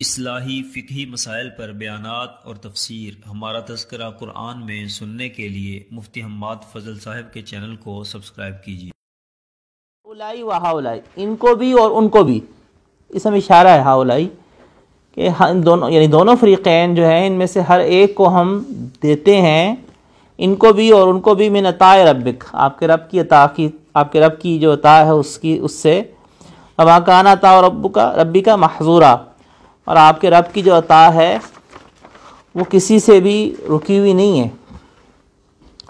اصلاحی فقہی مسائل پر بیانات اور تفسیر ہمارا تذکرہ قرآن میں سننے کے لیے مفتی حماد فضل صاحب کے چینل کو سبسکرائب کیجیے۔ اولائی و ہاولائی، ان کو بھی اور ان کو بھی، اس میں اشارہ ہے ہاولائی کہ دونوں یعنی دونوں فریقین جو ہیں ان میں سے ہر ایک کو ہم دیتے ہیں، ان کو بھی اور ان کو بھی من عطاء ربک، آپ کے رب کی عطا کی، آپ کے رب کی جو عطا ہے اس سے وما کان عطاء ربک محظورا، اور آپ کے رب کی جو عطا ہے وہ کسی سے بھی رکی ہوئی نہیں ہے۔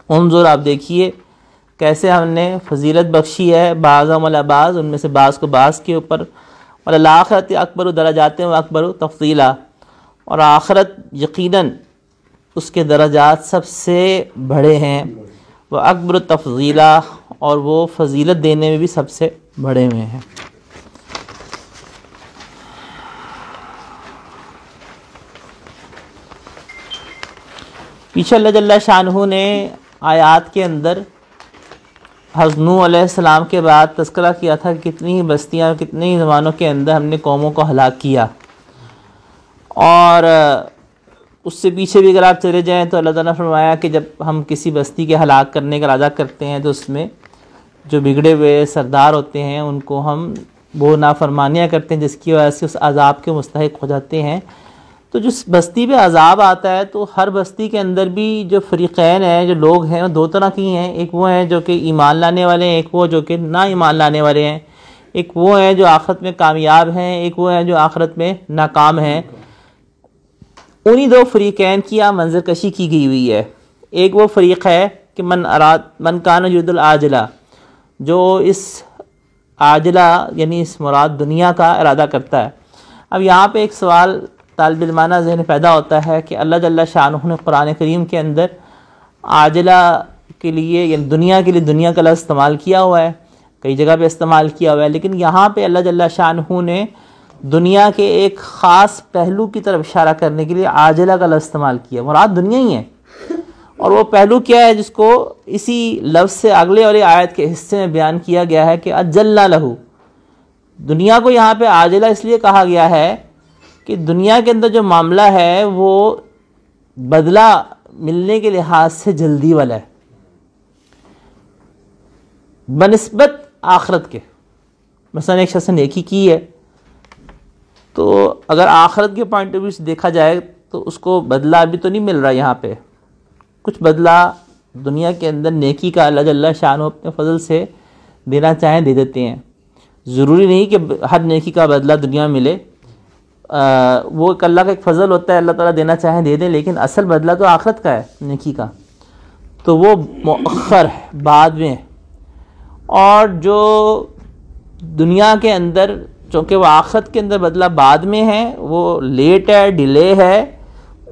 انظر، آپ دیکھیے کیسے ہم نے فضیلت بخشی ہے بعضهم علی بعض، ان میں سے بعض کو بعض کے اوپر، والآخرۃ اکبر درجات و اکبر تفضیلا، اور آخرت یقیناً اس کے درجات سب سے بڑے ہیں، وہ اکبر تفضیلا، اور وہ فضیلت دینے میں بھی سب سے بڑے ہوئے ہیں۔ پیچھے اللہ جل شانہ نے آیات کے اندر حضرت نوح علیہ السلام کے بعد تذکرہ کیا تھا کہ کتنی ہی بستیاں، کتنے ہی زمانوں کے اندر ہم نے قوموں کو ہلاک کیا، اور اس سے پیچھے بھی اگر آپ چلے جائیں تو اللہ تعالیٰ نے فرمایا کہ جب ہم کسی بستی کے ہلاک کرنے کا ارادہ کرتے ہیں تو اس میں جو بگڑے ہوئے سردار ہوتے ہیں ان کو ہم وہ نافرمانیاں کرتے ہیں جس کی وجہ سے اس عذاب کے مستحق ہو جاتے ہیں۔ تو جس بستی پہ عذاب آتا ہے تو ہر بستی کے اندر بھی جو فریقین ہیں، جو لوگ ہیں، وہ دو طرح کی ہیں، ایک وہ ہیں جو کہ ایمان لانے والے ہیں، ایک وہ جو کہ نا ایمان لانے والے ہیں، ایک وہ ہیں جو آخرت میں کامیاب ہیں، ایک وہ ہیں جو آخرت میں ناکام ہیں۔ انہی دو فریقین کی یہاں منظر کشی کی گئی ہوئی ہے۔ ایک وہ فریق ہے کہ من کان یرید العاجلہ، جو اس عاجلہ یعنی اس مراد دنیا کا ارادہ کرتا ہے۔ اب یہاں پہ ایک سوال طالب علمانہ ذہن پیدا ہوتا ہے کہ اللہ جل شانہ نے قرآن کریم کے اندر عاجلہ کے لیے یعنی دنیا کے لیے دنیا کا لفظ استعمال کیا ہوا ہے، کئی جگہ پہ استعمال کیا ہوا ہے، لیکن یہاں پہ اللہ جل شانہ نے دنیا کے ایک خاص پہلو کی طرف اشارہ کرنے کے لیے عاجلہ کا لفظ استعمال کیا، مراد دنیا ہی ہے۔ اور وہ پہلو کیا ہے جس کو اسی لفظ سے اگلے والی آیت کے حصے میں بیان کیا گیا ہے کہ اجلنا لہو، دنیا کو یہاں پہ عاجلہ اس لیے کہا گیا ہے کہ دنیا کے اندر جو معاملہ ہے وہ بدلہ ملنے کے لحاظ سے جلدی والا ہے بنسبت آخرت کے۔ مثلا ایک شخص نے نیکی کی ہے تو اگر آخرت کے پوائنٹ آف ویو سے دیکھا جائے تو اس کو بدلہ ابھی تو نہیں مل رہا، یہاں پہ کچھ بدلہ دنیا کے اندر نیکی کا اللہ جل شانہ اپنے فضل سے دینا چاہیں دے دیتے ہیں۔ ضروری نہیں کہ ہر نیکی کا بدلہ دنیا میں ملے، وہ ایک اللہ کا ایک فضل ہوتا ہے، اللہ تعالیٰ دینا چاہیں دے دیں، لیکن اصل بدلہ تو آخرت کا ہے نیکی کا، تو وہ مؤخر ہے، بعد میں۔ اور جو دنیا کے اندر چونکہ وہ آخرت کے اندر بدلہ بعد میں ہے، وہ لیٹ ہے، ڈیلے ہے،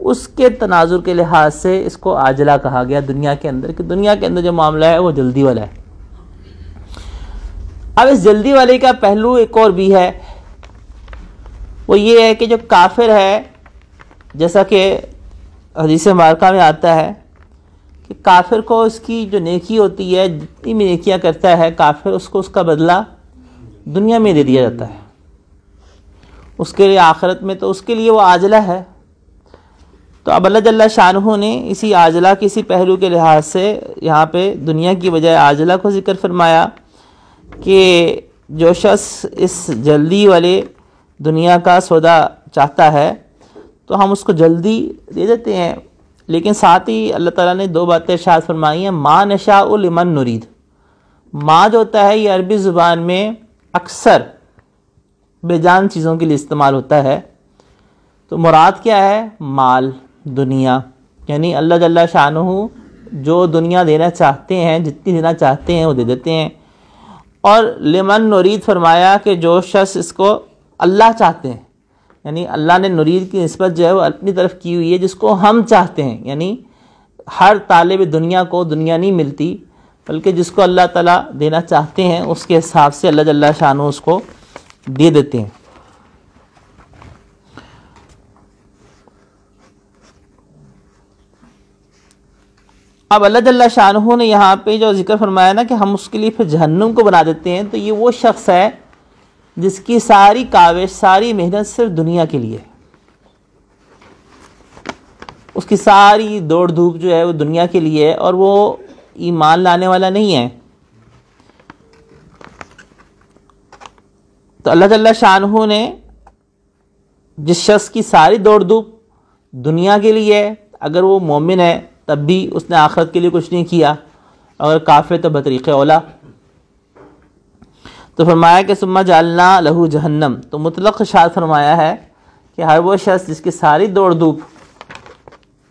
اس کے تناظر کے لحاظ سے اس کو عاجلہ کہا گیا دنیا کے اندر، کہ دنیا کے اندر جو معاملہ ہے وہ جلدی والا ہے۔ اب اس جلدی والے کا پہلو ایک اور بھی ہے، وہ یہ ہے کہ جو کافر ہے، جیسا کہ حدیث مبارکہ میں آتا ہے کہ کافر کو اس کی جو نیکی ہوتی ہے، جتنی بھی نیکیاں کرتا ہے کافر، اس کو اس کا بدلہ دنیا میں دے دیا جاتا ہے، اس کے لیے آخرت میں تو اس کے لیے وہ عاجلہ ہے۔ تو اب اللہ جل شانہ نے اسی عاجلہ کے اسی پہلو کے لحاظ سے یہاں پہ دنیا کی بجائے عاجلہ کو ذکر فرمایا کہ جو شخص اس جلدی والے دنیا کا سودا چاہتا ہے تو ہم اس کو جلدی دے دیتے ہیں، لیکن ساتھ ہی اللہ تعالیٰ نے دو باتیں ارشاد فرمائی ہیں، ما نشاء لمن نرید۔ ما جو ہوتا ہے یہ عربی زبان میں اکثر بے جان چیزوں کے لیے استعمال ہوتا ہے، تو مراد کیا ہے؟ مال، دنیا، یعنی اللہ جل شانہ جو دنیا دینا چاہتے ہیں، جتنی دینا چاہتے ہیں وہ دے دیتے ہیں۔ اور لمن نرید فرمایا کہ جو شخص اس کو اللہ چاہتے ہیں، یعنی اللہ نے نرید کی نسبت جو ہے وہ اپنی طرف کی ہوئی ہے، جس کو ہم چاہتے ہیں، یعنی ہر طالب دنیا کو دنیا نہیں ملتی، بلکہ جس کو اللہ تعالیٰ دینا چاہتے ہیں اس کے حساب سے اللہ جل شانہ اس کو دے دیتے ہیں۔ اب اللہ جل شانہ نے یہاں پہ جو ذکر فرمایا نا کہ ہم اس کے لیے پھر جہنم کو بنا دیتے ہیں، تو یہ وہ شخص ہے جس کی ساری کاوش، ساری محنت صرف دنیا کے لیے، اس کی ساری دوڑ دھوپ جو ہے وہ دنیا کے لیے ہے اور وہ ایمان لانے والا نہیں ہے. تو اللہ جل شانہ نے جس شخص کی ساری دوڑ دھوپ دنیا کے لیے ہے، اگر وہ مومن ہے تب بھی اس نے آخرت کے لیے کچھ نہیں کیا، اگر کافر تو بطریق اولا. تو فرمایا کہ ثم جعلنا لہو جہنم، تو مطلق ارشاد فرمایا ہے کہ ہر وہ شخص جس کی ساری دوڑ دھوپ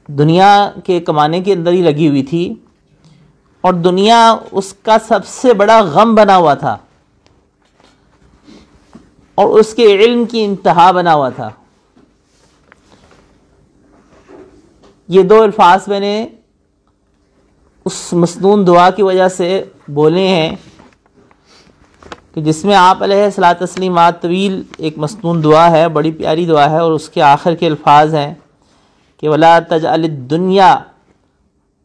دنیا کے کمانے کے اندر ہی لگی ہوئی تھی اور دنیا اس کا سب سے بڑا غم بنا ہوا تھا اور اس کے علم کی انتہا بنا ہوا تھا. یہ دو الفاظ میں نے اس مسنون دعا کی وجہ سے بولے ہیں کہ جس میں آپ علیہ الصلوۃ والتسلیمات طویل ایک مسنون دعا ہے، بڑی پیاری دعا ہے، اور اس کے آخر کے الفاظ ہیں کہ وَلَا تَجْعَلِ الدُّنْيَا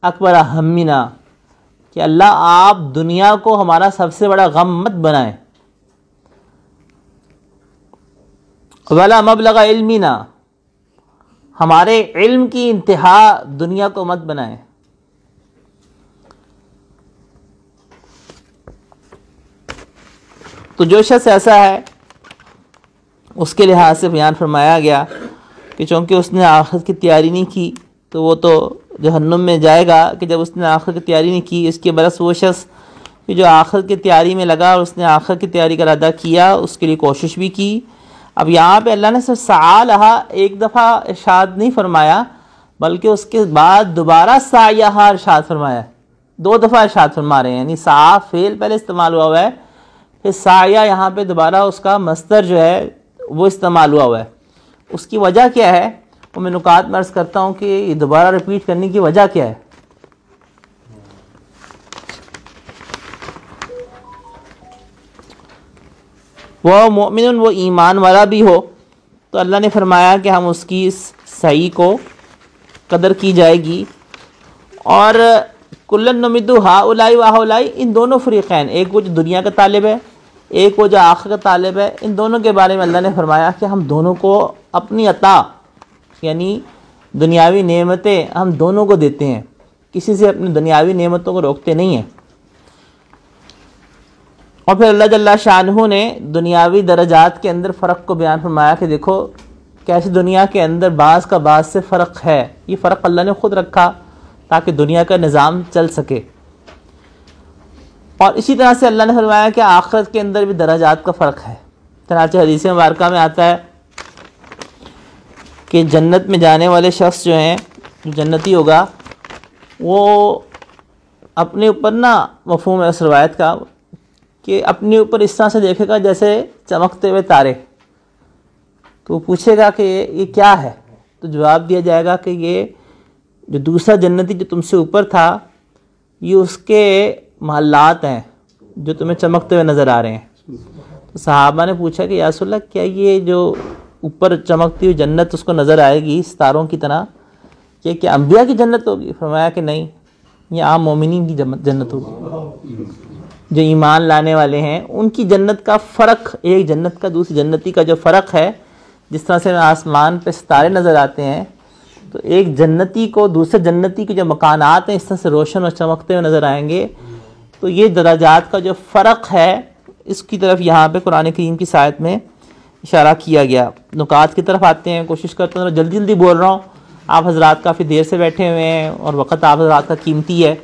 أَكْبَرَ هَمِّنَا، کہ اللہ آپ دنیا کو ہمارا سب سے بڑا غم مت بنائیں. وَلَا مَبْلَغَ عِلْمِنَا، ہمارے علم کی انتہا دنیا کو مت بنائیں. تو جو شخص ایسا ہے اس کے لحاظ سے بیان فرمایا گیا کہ چونکہ اس نے آخرت کی تیاری نہیں کی تو وہ تو جہنم میں جائے گا، کہ جب اس نے آخرت کی تیاری نہیں کی. اس کے برعکس وہ شخص کہ جو آخرت کی تیاری میں لگا اور اس نے آخرت کی تیاری کا ارادہ کیا، اس کے لیے کوشش بھی کی. اب یہاں پہ اللہ نے صرف سعی لہا ایک دفعہ ارشاد نہیں فرمایا، بلکہ اس کے بعد دوبارہ سعیہا ارشاد فرمایا، دو دفعہ ارشاد فرما رہے ہیں. یعنی سعی فعل پہلے استعمال ہوا ہے، پھر سعیہ یہاں پہ دوبارہ اس کا مصدر جو ہے وہ استعمال ہوا ہے. اس کی وجہ کیا ہے وہ میں نکات میں عرض کرتا ہوں کہ یہ دوبارہ ریپیٹ کرنے کی وجہ کیا ہے. وہ مومن، وہ ایمان والا بھی ہو تو اللہ نے فرمایا کہ ہم اس کی سعی کو قدر کی جائے گی. اور کلن نمد ہؤلاء وہؤلاء، ان دونوں فریقین، ایک وہ جو دنیا کا طالب ہے، ایک وہ جو آخرت کا طالب ہے، ان دونوں کے بارے میں اللہ نے فرمایا کہ ہم دونوں کو اپنی عطا یعنی دنیاوی نعمتیں ہم دونوں کو دیتے ہیں، کسی سے اپنی دنیاوی نعمتوں کو روکتے نہیں ہیں. اور پھر اللہ جل شانہ نے دنیاوی درجات کے اندر فرق کو بیان فرمایا کہ دیکھو کیسے دنیا کے اندر بعض کا بعض سے فرق ہے. یہ فرق اللہ نے خود رکھا تاکہ دنیا کا نظام چل سکے. اور اسی طرح سے اللہ نے فرمایا کہ آخرت کے اندر بھی درجات کا فرق ہے. چنانچہ حدیث مبارکہ میں آتا ہے کہ جنت میں جانے والے شخص جو ہیں، جو جنتی ہوگا، وہ اپنے اوپر مفہوم ہے اس روایت کا کہ اپنے اوپر اس طرح سے دیکھے گا جیسے چمکتے ہوئے تارے. تو وہ پوچھے گا کہ یہ کیا ہے، تو جواب دیا جائے گا کہ یہ جو دوسرا جنتی جو تم سے اوپر تھا، یہ اس کے محلات ہیں جو تمہیں چمکتے ہوئے نظر آ رہے ہیں. تو صحابہ نے پوچھا کہ یا رسول اللہ، کیا یہ جو اوپر چمکتی ہوئی جنت اس کو نظر آئے گی ستاروں کی طرح، یہ کیا انبیاء کی جنت ہوگی؟ فرمایا کہ نہیں، یہ عام مومنین کی جنت ہوگی. جو ایمان لانے والے ہیں ان کی جنت کا فرق، ایک جنت کا دوسری جنتی کا جو فرق ہے، جس طرح سے آسمان پہ ستارے نظر آتے ہیں تو ایک جنتی کو دوسرے جنتی کے جو مکانات ہیں اس طرح سے روشن اور چمکتے ہوئے نظر آئیں گے. تو یہ درجات کا جو فرق ہے اس کی طرف یہاں پہ قرآن کریم کی آیت میں اشارہ کیا گیا. نکات کی طرف آتے ہیں، کوشش کرتا ہوں جلدی جلدی بول رہا ہوں، آپ حضرات کافی دیر سے بیٹھے ہوئے ہیں اور وقت آپ حضرات کا قیمتی ہے،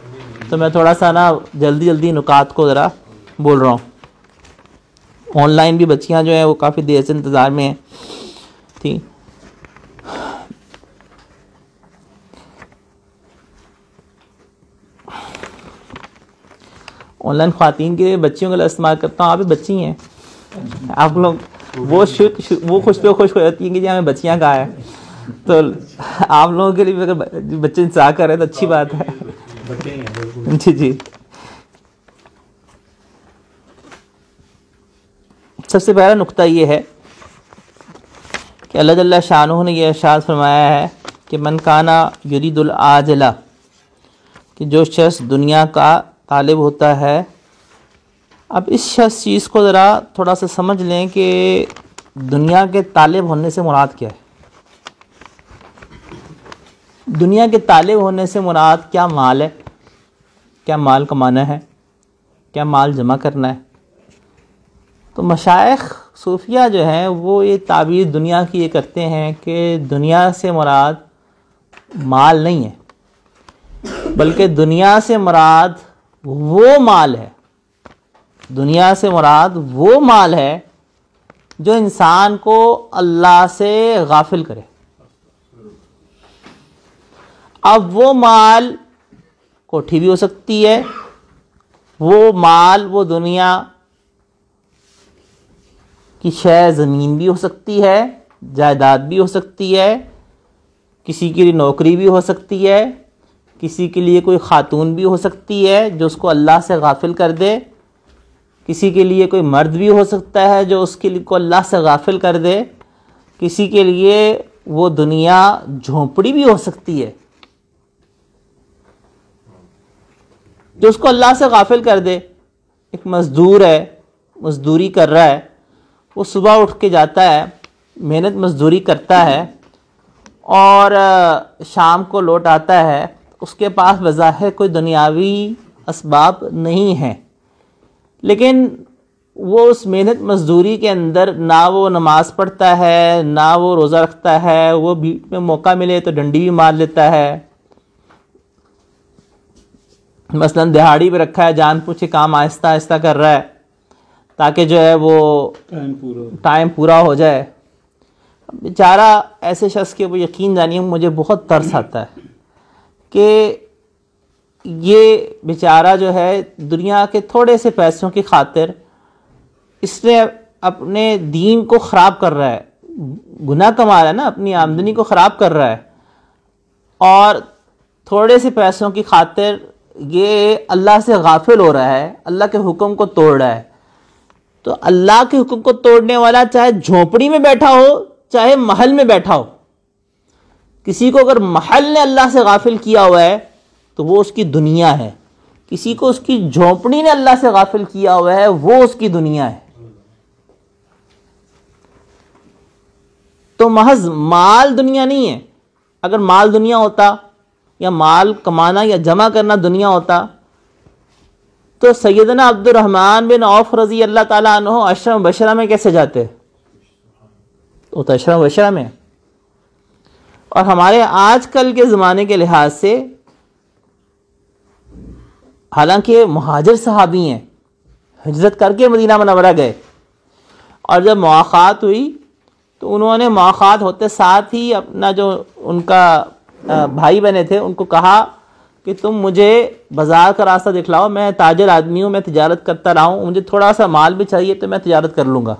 تو میں تھوڑا سا جلدی جلدی نکات کو ذرا بول رہا ہوں. آن لائن بھی بچیاں جو ہیں وہ کافی دیر سے انتظار میں ہیں تھی. آن لائن خواتین کے بچیوں کا لفظ استعمال کرتا ہوں، آپ بھی بچی ہیں، آپ لوگ وہ خوش پہ خوش ہو جاتی ہیں کہ جی ہمیں بچیاں کہا ہے. تو آپ لوگوں کے لیے بھی اگر بچے انتظار کر رہے ہیں تو اچھی بات ہے. جی جی. سب سے پہلا نقطہ یہ ہے کہ اللہ جل شانہ نے یہ ارشاد فرمایا ہے کہ من کانا یرید العاجلہ، کہ جو شخص دنیا کا طالب ہوتا ہے. اب اس شخص چیز کو ذرا تھوڑا سا سمجھ لیں کہ دنیا کے طالب ہونے سے مراد کیا ہے. دنیا کے طالب ہونے سے مراد کیا مال ہے؟ کیا مال کمانا ہے؟ کیا مال جمع کرنا ہے؟ تو مشائخ صوفیہ جو ہیں وہ یہ تعبیر دنیا کی یہ کرتے ہیں کہ دنیا سے مراد مال نہیں ہے، بلکہ دنیا سے مراد وہ مال ہے، دنیا سے مراد وہ مال ہے جو انسان کو اللہ سے غافل کرے۔ اب وہ مال کوٹھی بھی ہو سکتی ہے، وہ مال وہ دنیا کی شے زمین بھی ہو سکتی ہے، جائیداد بھی ہو سکتی ہے، کسی کے لیے نوکری بھی ہو سکتی ہے، کسی کے لیے کوئی خاتون بھی ہو سکتی ہے جو اس کو اللہ سے غافل کر دے، کسی کے لیے کوئی مرد بھی ہو سکتا ہے جو اس کے لیے کو اللہ سے غافل کر دے، کسی کے لیے وہ دنیا جھونپڑی بھی ہو سکتی ہے جو اس کو اللہ سے غافل کر دے۔ ایک مزدور ہے، مزدوری کر رہا ہے، وہ صبح اٹھ کے جاتا ہے، محنت مزدوری کرتا ہے اور شام کو لوٹ آتا ہے، اس کے پاس بظاہر کوئی دنیاوی اسباب نہیں ہیں، لیکن وہ اس محنت مزدوری کے اندر نہ وہ نماز پڑھتا ہے، نہ وہ روزہ رکھتا ہے، وہ بیچ میں موقع ملے تو ڈنڈی بھی مار لیتا ہے، مثلا دہاڑی پہ رکھا ہے، جان پوچھ کے کام آہستہ آہستہ کر رہا ہے تاکہ جو ہے وہ ٹائم پورا ہو جائے۔ بیچارہ ایسے شخص کے وہ یقین جانیے مجھے بہت ترس آتا ہے کہ یہ بیچارہ جو ہے دنیا کے تھوڑے سے پیسوں کی خاطر اس نے اپنے دین کو خراب کر رہا ہے، گناہ کما رہا ہے نا، اپنی آمدنی کو خراب کر رہا ہے، اور تھوڑے سے پیسوں کی خاطر یہ اللہ سے غافل ہو رہا ہے، اللہ کے حکم کو توڑ رہا ہے۔ تو اللہ کے حکم کو توڑنے والا چاہے جھونپڑی میں بیٹھا ہو چاہے محل میں بیٹھا ہو، کسی کو اگر محل نے اللہ سے غافل کیا ہوا ہے تو وہ اس کی دنیا ہے، کسی کو اس کی جھونپڑی نے اللہ سے غافل کیا ہوا ہے وہ اس کی دنیا ہے۔ تو محض مال دنیا نہیں ہے۔ اگر مال دنیا ہوتا یا مال کمانا یا جمع کرنا دنیا ہوتا تو سیدنا عبد الرحمن بن عوف رضی اللہ تعالیٰ عنہ عشرہ مبشرہ میں کیسے جاتے؟ وہ تو عشرہ مبشرہ میں۔ اور ہمارے آج کل کے زمانے کے لحاظ سے حالانکہ مہاجر صحابی ہیں، ہجرت کر کے مدینہ منورہ گئے، اور جب مواخات ہوئی تو انہوں نے مواخات ہوتے ساتھ ہی اپنا جو ان کا بھائی بنے تھے ان کو کہا کہ تم مجھے بازار کا راستہ دکھلاؤ، میں تاجر آدمی ہوں، میں تجارت کرتا رہا ہوں، مجھے تھوڑا سا مال بھی چاہیے تو میں تجارت کر لوں گا۔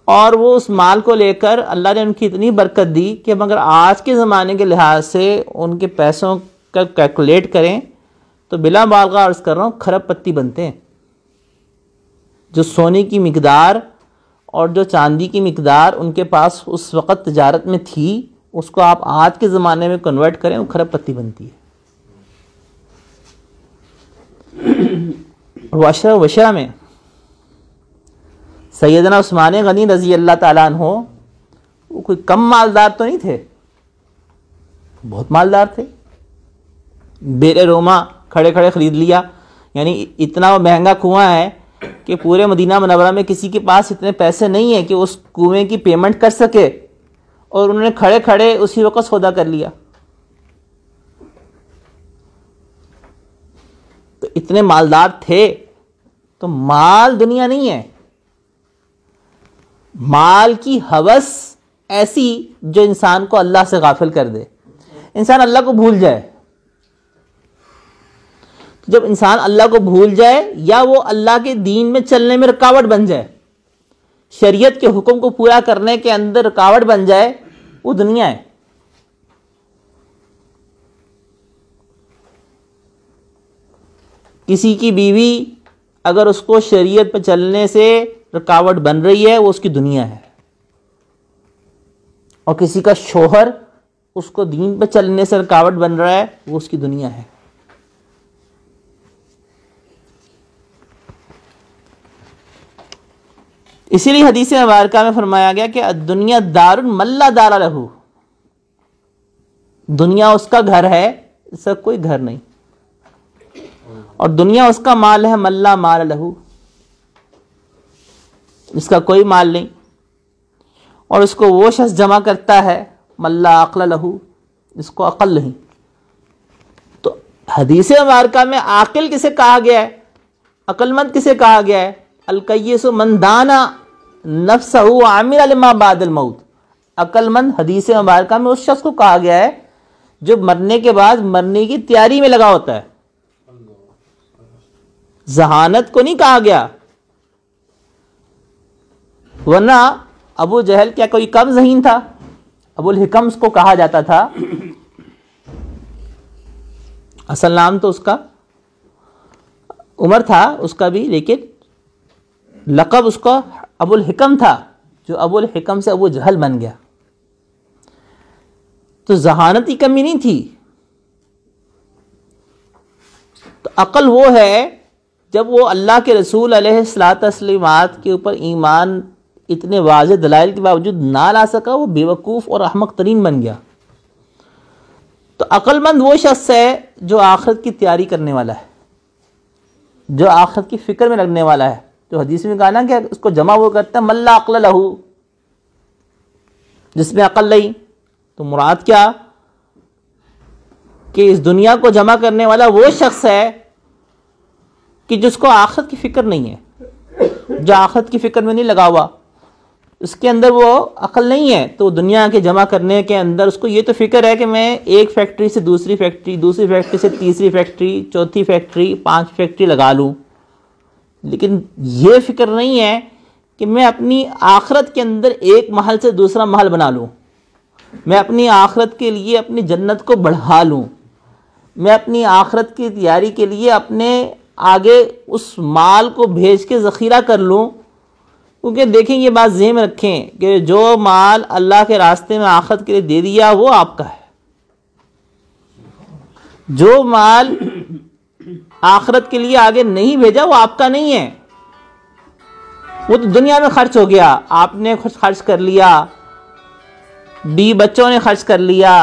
اور وہ اس مال کو لے کر اللہ نے ان کی اتنی برکت دی کہ مگر آج کے زمانے کے لحاظ سے ان کے پیسوں کا کیلکولیٹ کریں تو بلا مبالغہ عرض کر رہا ہوں کھرب پتی بنتے ہیں۔ جو سونے کی مقدار اور جو چاندی کی مقدار ان کے پاس اس وقت تجارت میں تھی، اس کو آپ آج کے زمانے میں کنورٹ کریں وہ کھرب پتی بنتی ہے۔ اور عشرہ مبشرہ میں سیدنا عثمان غنی رضی اللہ تعالیٰ عنہ وہ کوئی کم مالدار تو نہیں تھے، بہت مالدار تھے، بیر روما کھڑے کھڑے خرید لیا، یعنی اتنا وہ مہنگا کنواں ہے کہ پورے مدینہ منورہ میں کسی کے پاس اتنے پیسے نہیں ہیں کہ اس کنویں کی پیمنٹ کر سکے، اور انہوں نے کھڑے کھڑے اسی وقت سودا کر لیا۔ تو اتنے مالدار تھے۔ تو مال دنیا نہیں ہے، مال کی ہوس ایسی جو انسان کو اللہ سے غافل کر دے، انسان اللہ کو بھول جائے۔ جب انسان اللہ کو بھول جائے یا وہ اللہ کے دین میں چلنے میں رکاوٹ بن جائے، شریعت کے حکم کو پورا کرنے کے اندر رکاوٹ بن جائے، وہ دنیا ہے۔ کسی کی بیوی اگر اس کو شریعت پہ چلنے سے رکاوٹ بن رہی ہے وہ اس کی دنیا ہے، اور کسی کا شوہر اس کو دین پہ چلنے سے رکاوٹ بن رہا ہے وہ اس کی دنیا ہے۔ اسی لیے حدیث مبارکہ میں فرمایا گیا کہ دنیا دار من لا دار لہ، دنیا اس کا گھر ہے، اس کا کوئی گھر نہیں، اور دنیا اس کا مال ہے، من لا مال لہو، اس کا کوئی مال نہیں، اور اس کو وہ شخص جمع کرتا ہے من لا عقل لہو، اس کو عقل نہیں۔ تو حدیث مبارکہ میں عاقل کسے کہا گیا ہے، عقل مند کسے کہا گیا ہے؟ الکیس من دانا نفسہ وعمل لما بعد الموت۔ عقل مند حدیث مبارکہ میں اس شخص کو کہا گیا ہے جو مرنے کے بعد مرنے کی تیاری میں لگا ہوتا ہے، ذہانت کو نہیں کہا گیا۔ ورنہ ابو جہل کیا کوئی کم ذہین تھا؟ ابو الحکم اس کو کہا جاتا تھا، اصل نام تو اس کا عمر تھا اس کا بھی، لیکن لقب اس کا ابو الحکم تھا، جو ابو الحکم سے ابو جہل بن گیا۔ تو ذہانت کی کمی نہیں تھی۔ تو عقل وہ ہے جب وہ اللہ کے رسول علیہ الصلوۃ والتسلیمات کے اوپر ایمان اتنے واضح دلائل کے باوجود نہ لا سکا، وہ بے وقوف اور احمق ترین بن گیا۔ تو عقل مند وہ شخص ہے جو آخرت کی تیاری کرنے والا ہے، جو آخرت کی فکر میں لگنے والا ہے، جو حدیث میں کہا نا کہ اس کو جمع وہ کرتا ہے من لا عقل لہو، جس میں عقل نہیں۔ تو مراد کیا کہ اس دنیا کو جمع کرنے والا وہ شخص ہے کہ جس کو آخرت کی فکر نہیں ہے، جو آخرت کی فکر میں نہیں لگا ہوا، اس کے اندر وہ عقل نہیں ہے۔ تو دنیا کے جمع کرنے کے اندر اس کو یہ تو فکر ہے کہ میں ایک فیکٹری سے دوسری فیکٹری، دوسری فیکٹری سے تیسری فیکٹری، چوتھی فیکٹری، 5 فیکٹری لگا لوں، لیکن یہ فکر نہیں ہے کہ میں اپنی آخرت کے اندر ایک محل سے دوسرا محل بنا لوں، میں اپنی آخرت کے لیے اپنی جنت کو بڑھا لوں، میں اپنی آخرت کی تیاری کے لیے اپنے آگے اس مال کو بھیج کے ذخیرہ کر لوں۔ کیونکہ دیکھیں یہ بات ذہن میں رکھیں کہ جو مال اللہ کے راستے میں آخرت کے لیے دے دیا وہ آپ کا ہے، جو مال آخرت کے لیے آگے نہیں بھیجا وہ آپ کا نہیں ہے، وہ تو دنیا میں خرچ ہو گیا، آپ نے خرچ کر لیا، بچوں نے خرچ کر لیا،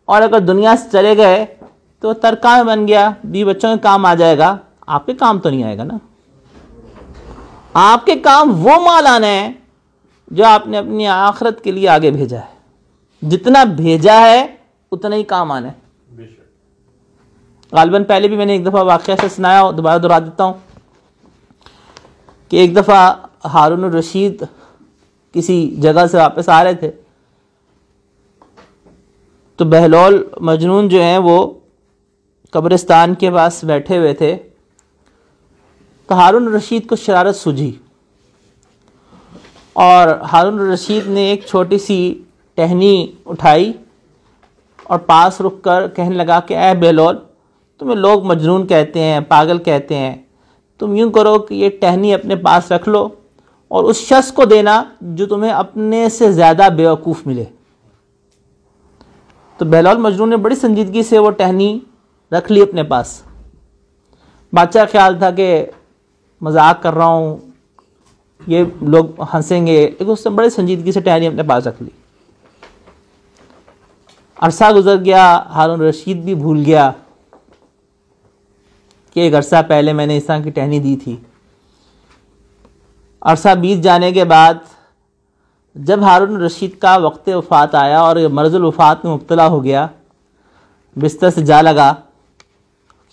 اور اگر دنیا سے چلے گئے تو ترکاں میں بن گیا، بچوں کے کام آ جائے گا، آپ کے کام تو نہیں آئے گا نا۔ آپ کے کام وہ مال آنا ہے جو آپ نے اپنی آخرت کے لیے آگے بھیجا ہے، جتنا بھیجا ہے اتنا ہی کام آنا ہے۔ غالباً پہلے بھی میں نے ایک دفعہ واقعہ سے سنایا، دوبارہ دہرا دیتا ہوں کہ ایک دفعہ ہارون الرشید کسی جگہ سے واپس آ رہے تھے، تو بہلول مجنون جو ہیں وہ قبرستان کے پاس بیٹھے ہوئے تھے۔ تو ہارون الرشید کو شرارت سوجھی، اور ہارون الرشید نے ایک چھوٹی سی ٹہنی اٹھائی اور پاس رک کر کہنے لگا کہ اے بہلول، تمہیں لوگ مجنون کہتے ہیں، پاگل کہتے ہیں، تم یوں کرو کہ یہ ٹہنی اپنے پاس رکھ لو اور اس شخص کو دینا جو تمہیں اپنے سے زیادہ بیوقوف ملے۔ تو بہلول مجنون نے بڑی سنجیدگی سے وہ ٹہنی رکھ لی اپنے پاس۔ بادشاہ خیال تھا کہ مذاق کر رہا ہوں، یہ لوگ ہنسیں گے، لیکن اس نے بڑی سنجیدگی سے ٹہنی اپنے پاس رکھ لی۔ عرصہ گزر گیا، ہارون رشید بھی بھول گیا کہ ایک عرصہ پہلے میں نے اس طرح کی ٹہنی دی تھی۔ عرصہ بیت جانے کے بعد جب ہارون رشید کا وقت وفات آیا اور مرض الوفات میں مبتلا ہو گیا، بستر سے جا لگا،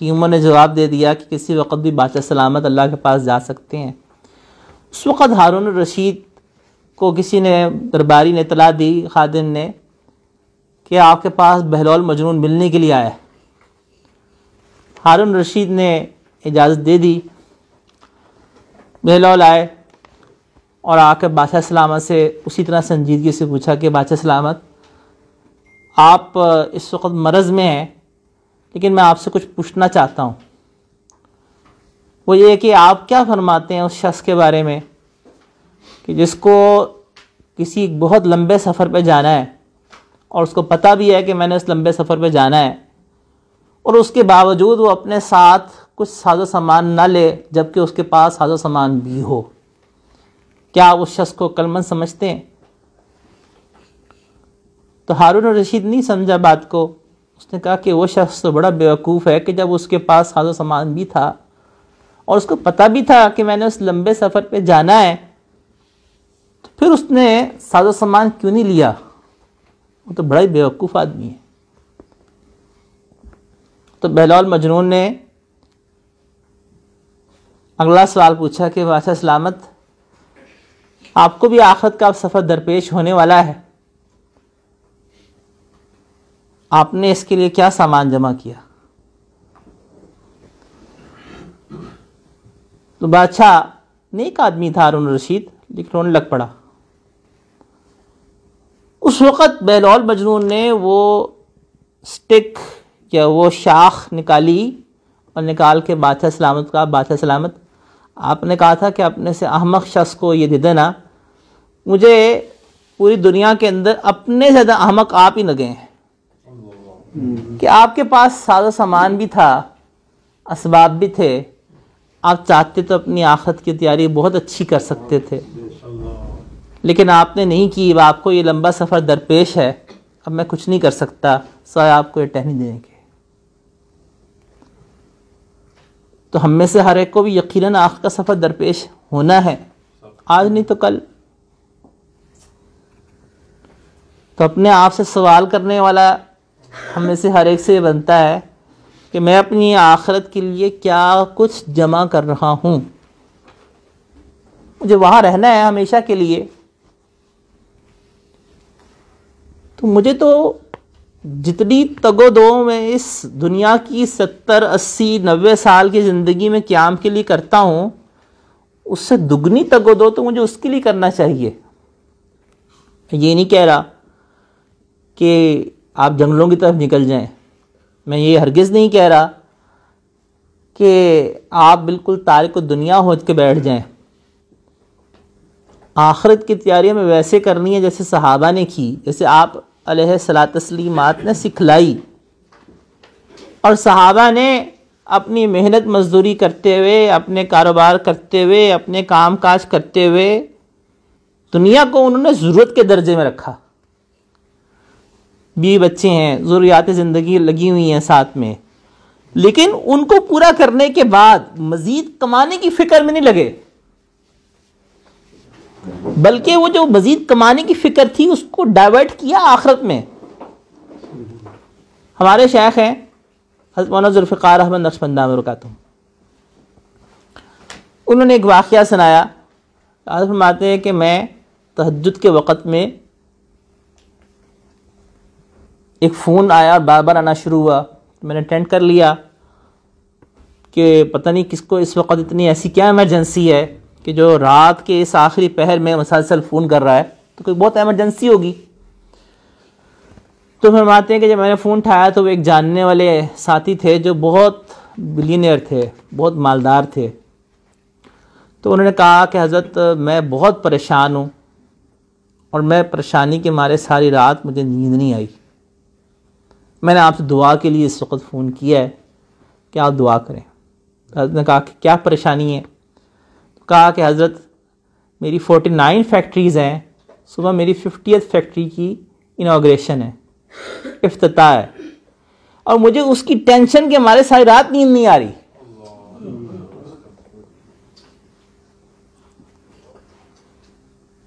حکیموں نے جواب دے دیا کہ کسی وقت بھی بادشاہ سلامت اللہ کے پاس جا سکتے ہیں۔ اس وقت ہارون الرشید کو کسی نے، درباری نے اطلاع دی، خادم نے، کہ آپ کے پاس بہلول مجنون ملنے کے لیے آیا ہے۔ ہارون الرشید نے اجازت دے دی، بہلول آئے اور آ کے بادشاہ سلامت سے اسی طرح سنجیدگی سے پوچھا کہ بادشاہ سلامت، آپ اس وقت مرض میں ہیں، لیکن میں آپ سے کچھ پوچھنا چاہتا ہوں۔ وہ یہ کہ آپ کیا فرماتے ہیں اس شخص کے بارے میں کہ جس کو کسی بہت لمبے سفر پہ جانا ہے، اور اس کو پتہ بھی ہے کہ میں نے اس لمبے سفر پہ جانا ہے، اور اس کے باوجود وہ اپنے ساتھ کچھ ساز و سامان نہ لے جبکہ اس کے پاس ساز و سامان بھی ہو، کیا آپ اس شخص کو عقل مند سمجھتے ہیں؟ تو تو ہارون الرشید نہیں سمجھا بات کو. اس نے کہا کہ وہ شخص تو بڑا بیوقوف ہے کہ جب اس کے پاس ساز و سامان بھی تھا اور اس کو پتہ بھی تھا کہ میں نے اس لمبے سفر پہ جانا ہے, تو پھر اس نے ساز و سامان کیوں نہیں لیا؟ وہ تو بڑا ہی بیوقوف آدمی ہے. تو بہلول مجنون نے اگلا سوال پوچھا کہ بادشاہ سلامت, آپ کو بھی آخرت کا سفر درپیش ہونے والا ہے, آپ نے اس کے لیے کیا سامان جمع کیا؟ تو بادشاہ نیک آدمی تھا ہارون الرشید, لیکن رونے لگ پڑا. اس وقت بہلول مجنون نے وہ سٹک یا وہ شاخ نکالی اور نکال کے بادشاہ سلامت کا, بادشاہ سلامت آپ نے کہا تھا کہ اپنے سے احمق شخص کو یہ دے دینا, مجھے پوری دنیا کے اندر اپنے سے زیادہ احمق آپ ہی لگے ہیں کہ آپ کے پاس ساز و سامان بھی تھا, اسباب بھی تھے, آپ چاہتے تو اپنی آخرت کی تیاری بہت اچھی کر سکتے تھے, لیکن آپ نے نہیں کی. آپ کو یہ لمبا سفر درپیش ہے, اب میں کچھ نہیں کر سکتا سوائے آپ کو یہ ٹہنی دینے کے. تو ہم میں سے ہر ایک کو بھی یقیناً آخرت کا سفر درپیش ہونا ہے, آج نہیں تو کل. تو اپنے آپ سے سوال کرنے والا ہم میں سے ہر ایک سے یہ بنتا ہے کہ میں اپنی آخرت کے لیے کیا کچھ جمع کر رہا ہوں. مجھے وہاں رہنا ہے ہمیشہ کے لیے, تو مجھے تو جتنی تگ و دو میں اس دنیا کی 70 80 90 سال کی زندگی میں قیام کے لیے کرتا ہوں, اس سے دگنی تگ و دو تو مجھے اس کے لیے کرنا چاہیے. یہ نہیں کہہ رہا کہ آپ جنگلوں کی طرف نکل جائیں, میں یہ ہرگز نہیں کہہ رہا کہ آپ بالکل تارک دنیا ہو کے بیٹھ جائیں. آخرت کی تیاری میں ویسے کرنی ہے جیسے صحابہ نے کی, جیسے آپ علیہ الصلاۃ تسلیمات نے سکھلائی. اور صحابہ نے اپنی محنت مزدوری کرتے ہوئے, اپنے کاروبار کرتے ہوئے, اپنے کام کاج کرتے ہوئے دنیا کو انہوں نے ضرورت کے درجے میں رکھا. بیوی بچے ہیں, ضروریات زندگی لگی ہوئی ہیں ساتھ میں, لیکن ان کو پورا کرنے کے بعد مزید کمانے کی فکر میں نہیں لگے, بلکہ وہ جو مزید کمانے کی فکر تھی اس کو ڈائیورٹ کیا آخرت میں. ہمارے شیخ ہیں حضرت مولانا ذوالفقار احمد نقشبند دامت برکاتہم, انہوں نے ایک واقعہ سنایا. آپ فرماتے ہیں کہ میں تہجد کے وقت میں ایک فون آیا اور بار بار آنا شروع ہوا. میں نے اٹینڈ کر لیا کہ پتہ نہیں کس کو اس وقت اتنی ایسی کیا ایمرجنسی ہے کہ جو رات کے اس آخری پہر میں مسلسل فون کر رہا ہے, تو کوئی بہت ایمرجنسی ہوگی. تو فرماتے ہیں کہ جب میں نے فون اٹھایا تو وہ ایک جاننے والے ساتھی تھے جو بہت بلینئر تھے, بہت مالدار تھے. تو انہوں نے کہا کہ حضرت میں بہت پریشان ہوں اور میں پریشانی کے مارے ساری رات مجھے نیند نہیں آئی, میں نے آپ سے دعا کے لیے اس وقت فون کیا ہے کہ آپ دعا کریں. حضرت نے کہا کہ کیا پریشانی ہے؟ کہا کہ حضرت میری 49 فیکٹریز ہیں, صبح میری 50th فیکٹری کی انوگریشن ہے, افتتاح ہے, اور مجھے اس کی ٹینشن کے مارے ساری رات نیند نہیں آ رہی.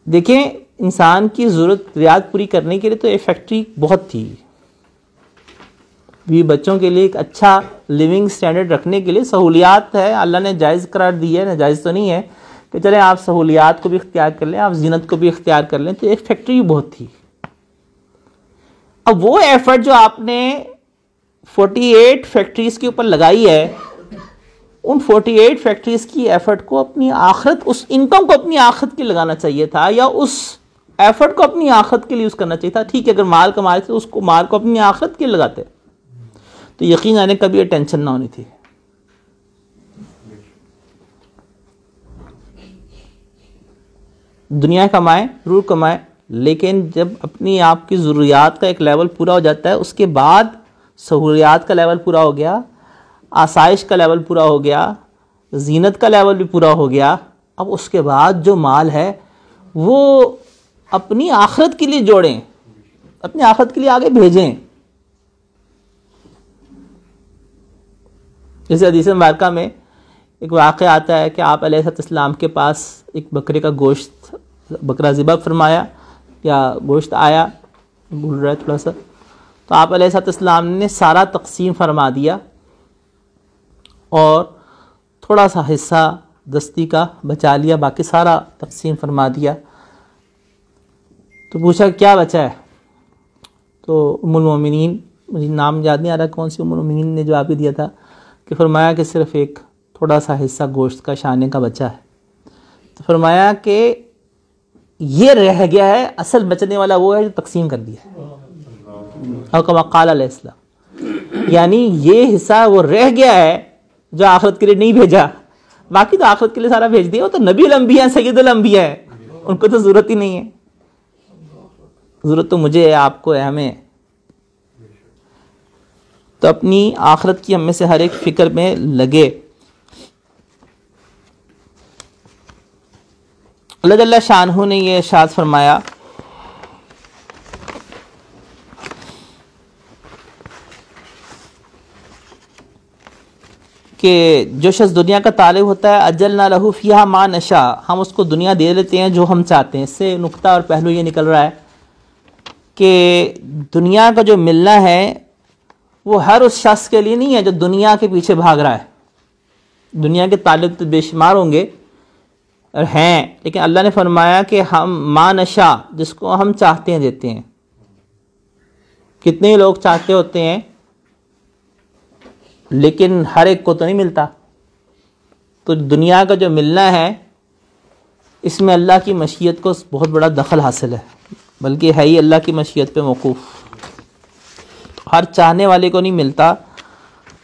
دیکھیں انسان کی ضروریات پوری کرنے کے لیے تو یہ فیکٹری بہت تھی, بھی بچوں کے لیے ایک اچھا لیونگ سٹینڈرڈ رکھنے کے لیے سہولیات ہے, اللہ نے جائز قرار دی ہے, ناجائز تو نہیں ہے کہ چلیں آپ سہولیات کو بھی اختیار کر لیں, آپ زینت کو بھی اختیار کر لیں. تو ایک فیکٹری بہت تھی. اب وہ ایفرٹ جو آپ نے 48 فیکٹریز کے اوپر لگائی ہے, ان 48 فیکٹریز کی ایفرٹ کو اپنی آخرت, اس انکم کو اپنی آخرت کے لگانا چاہیے تھا, یا اس ایفرٹ کو اپنی آخرت کے لیے یوز کرنا چاہیے تھا. ٹھیک ہے اگر مال کمائے تھے اس کو مال کو اپنی آخرت کے لیے لگاتے تو یقین آنے کبھی یہ ٹینشن نہ ہونی تھی. دنیا کمائیں, ضرور کمائیں, لیکن جب اپنی آپ کی ضروریات کا ایک لیول پورا ہو جاتا ہے, اس کے بعد سہولیات کا لیول پورا ہو گیا, آسائش کا لیول پورا ہو گیا, زینت کا لیول بھی پورا ہو گیا, اب اس کے بعد جو مال ہے وہ اپنی آخرت کے لیے جوڑیں, اپنی آخرت کے لیے آگے بھیجیں. جیسے حدیث مبارکہ میں ایک واقعہ آتا ہے کہ آپ علیہ السلام کے پاس ایک بکرے کا گوشت، بکرا ذبح فرمایا یا گوشت آیا، بھول رہا ہے تھوڑا سا، تو آپ علیہ السلام نے سارا تقسیم فرما دیا اور تھوڑا سا حصہ دستی کا بچا لیا، باقی سارا تقسیم فرما دیا. تو پوچھا کیا بچا ہے؟ تو ام المومنین، مجھے نام یاد نہیں آ رہا کون سی ام المومنین نے جواب دیا تھا کہ فرمایا کہ صرف ایک تھوڑا سا حصہ گوشت کا شانے کا بچا ہے. تو فرمایا کہ یہ رہ گیا ہے، اصل بچنے والا وہ ہے جو تقسیم کر دیا ہے. اور کما قال علیہ السلام، یعنی یہ حصہ وہ رہ گیا ہے جو آخرت کے لیے نہیں بھیجا، باقی تو آخرت کے لیے سارا بھیج دیا. وہ تو نبی الانبیاء سید الانبیاء ہے، ان کو تو ضرورت ہی نہیں ہے. ضرورت تو مجھے ہے، آپ کو ہے، ہمیں. تو اپنی آخرت کی ہم میں سے ہر ایک فکر میں لگے. اللہ جل شانہ نے یہ ارشاد فرمایا کہ جو شخص دنیا کا طالب ہوتا ہے اجلنا لہ فیہا ما نشاء، ہم اس کو دنیا دے دیتے ہیں جو ہم چاہتے ہیں. اس سے نقطہ اور پہلو یہ نکل رہا ہے کہ دنیا کا جو ملنا ہے وہ ہر اس شخص کے لیے نہیں ہے جو دنیا کے پیچھے بھاگ رہا ہے. دنیا کے طالب تو بے شمار ہوں گے اور ہیں، لیکن اللہ نے فرمایا کہ ہم ما نشاء، جس کو ہم چاہتے ہیں دیتے ہیں. کتنے لوگ چاہتے ہوتے ہیں لیکن ہر ایک کو تو نہیں ملتا. تو دنیا کا جو ملنا ہے اس میں اللہ کی مشیت کو بہت بڑا دخل حاصل ہے، بلکہ ہے ہی اللہ کی مشیت پہ موقوف. ہر چاہنے والے کو نہیں ملتا،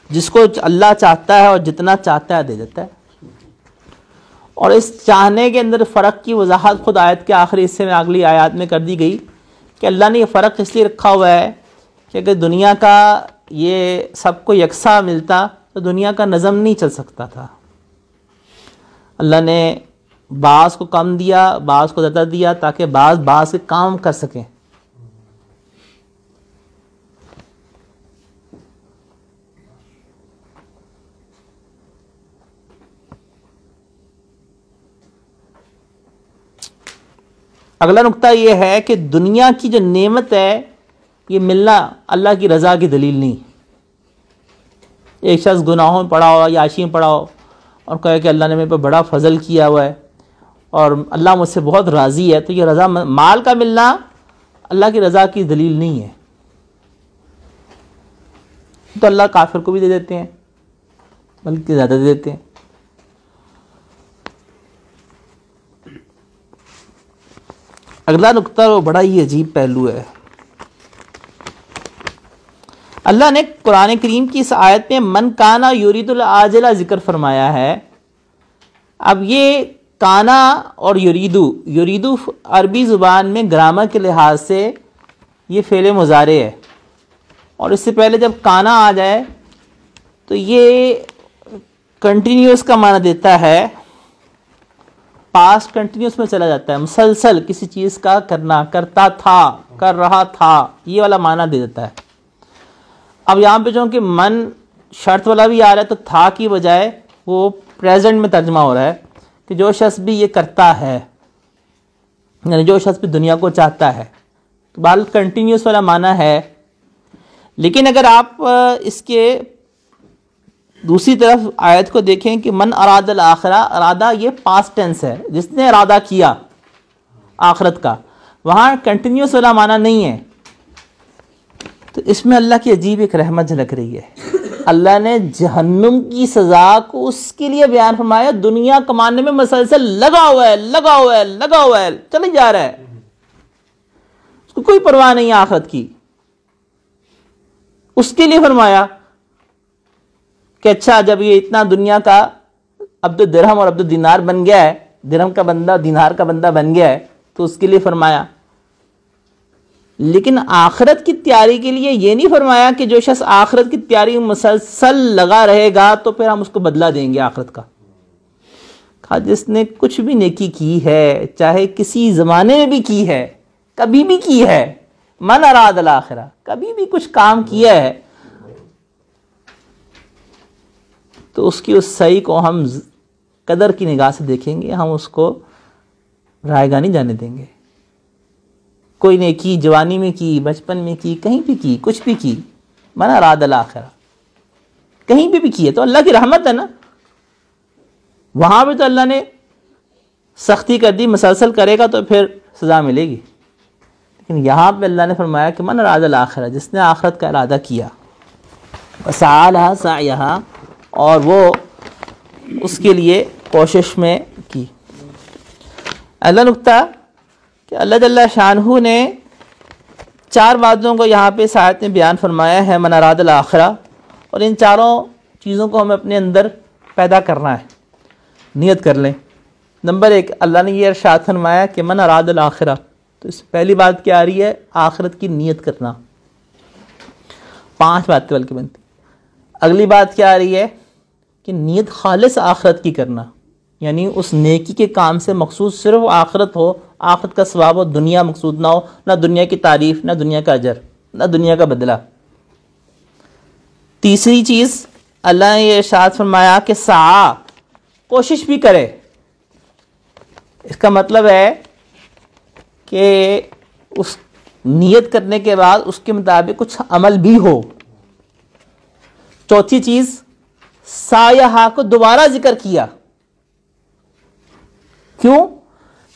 جس کو اللہ چاہتا ہے اور جتنا چاہتا ہے دے دیتا ہے. اور اس چاہنے کے اندر فرق کی وضاحت خود آیت کے آخری حصے میں اگلی آیات میں کر دی گئی کہ اللہ نے یہ فرق اس لیے رکھا ہوا ہے کہ اگر دنیا کا یہ سب کو یکساں ملتا تو دنیا کا نظم نہیں چل سکتا تھا. اللہ نے بعض کو کم دیا، بعض کو زیادہ دیا تاکہ بعض کے کام کر سکیں. اگلا نقطہ یہ ہے کہ دنیا کی جو نعمت ہے یہ ملنا اللہ کی رضا کی دلیل نہیں. ایک شخص گناہوں میں پڑا ہو یا عاشی میں پڑا ہو اور کہے کہ اللہ نے میرے پہ بڑا فضل کیا ہوا ہے اور اللہ مجھ سے بہت راضی ہے، تو یہ رضا، مال کا ملنا اللہ کی رضا کی دلیل نہیں ہے. تو اللہ کافر کو بھی دے دیتے ہیں، بلکہ زیادہ دے دیتے ہیں. اگلا نقطہ وہ بڑا ہی عجیب پہلو ہے. اللہ نے قرآن کریم کی اس آیت میں من کانا یرید العاجلہ ذکر فرمایا ہے. اب یہ کانا اور یریدو عربی زبان میں گرامر کے لحاظ سے یہ فعل مضارع ہے، اور اس سے پہلے جب کانا آ جائے تو یہ کنٹینیوس کا معنی دیتا ہے، پاسٹ کنٹینیوس میں چلا جاتا ہے، مسلسل کسی چیز کا کرنا، کرتا تھا، کر رہا تھا، یہ والا معنی دے دیتا ہے. اب یہاں پہ چونکہ من شرط والا بھی آ رہا ہے تو تھا کی بجائے وہ پریزنٹ میں ترجمہ ہو رہا ہے کہ جو شخص بھی یہ کرتا ہے، یعنی جو شخص بھی دنیا کو چاہتا ہے. تو بہرحال کنٹینیوس والا معنی ہے. لیکن اگر آپ اس کے دوسری طرف آیت کو دیکھیں کہ من اراد الاخرہ، ارادہ یہ پاسٹ ٹینس ہے، جس نے ارادہ کیا آخرت کا، وہاں کنٹینیوس والا معنی نہیں ہے. تو اس میں اللہ کی عجیب ایک رحمت جھلک رہی ہے. اللہ نے جہنم کی سزا کو اس کے لیے بیان فرمایا، دنیا کمانے میں مسلسل لگا ہوا ہے، چلے جا رہا ہے، اس کو کوئی پرواہ نہیں ہے آخرت کی. اس کے لیے فرمایا کہ اچھا جب یہ اتنا دنیا کا عبد الدرہم اور عبد الدینار بن گیا ہے، درہم کا بندہ دینار کا بندہ بن گیا ہے، تو اس کے لیے فرمایا. لیکن آخرت کی تیاری کے لیے یہ نہیں فرمایا کہ جو شخص آخرت کی تیاری مسلسل لگا رہے گا تو پھر ہم اس کو بدلہ دیں گے آخرت کا. کہا جس نے کچھ بھی نیکی کی ہے، چاہے کسی زمانے میں بھی کی ہے، کبھی بھی کی ہے، من اراد الاخرہ، کبھی بھی کچھ کام کیا ہے تو اس کی اس صحیح کو ہم قدر کی نگاہ سے دیکھیں گے، ہم اس کو رائے گاہ نہیں جانے دیں گے۔ کوئی نے کی، جوانی میں کی، بچپن میں کی، کہیں بھی کی، کچھ بھی کی، من اراد الاخرہ کہیں بھی کی ہے تو اللہ کی رحمت ہے نا، وہاں بھی تو اللہ نے سختی کر دی، مسلسل کرے گا تو پھر سزا ملے گی، لیکن یہاں پہ اللہ نے فرمایا کہ من اراد الاخرہ، جس نے آخرت کا ارادہ کیا، وسعی لہا سعیہا، اور وہ اس کے لیے کوشش میں کی۔ اگلا نکتہ کہ اللہ جل شانہ نے 4 باتوں کو یہاں پہ اس آیت میں بیان فرمایا ہے، من اراد الاخرہ، اور ان چاروں چیزوں کو ہمیں اپنے اندر پیدا کرنا ہے، نیت کر لیں۔ نمبر 1، اللہ نے یہ ارشاد فرمایا کہ من اراد الاخرہ، تو اس پہلی بات کیا آ رہی ہے؟ آخرت کی نیت کرنا۔ 5 باتیں بلکہ بنتی۔ اگلی بات کیا آ رہی ہے کہ نیت خالص آخرت کی کرنا، یعنی اس نیکی کے کام سے مقصود صرف آخرت ہو، آخرت کا ثواب ہو، دنیا مقصود نہ ہو، نہ دنیا کی تعریف، نہ دنیا کا اجر، نہ دنیا کا بدلہ۔ تیسری چیز اللہ نے یہ ارشاد فرمایا کہ سعی، کوشش بھی کرے۔ اس کا مطلب ہے کہ اس نیت کرنے کے بعد اس کے مطابق کچھ عمل بھی ہو۔ چوتھی چیز، سعیہا کو دوبارہ ذکر کیا، کیوں؟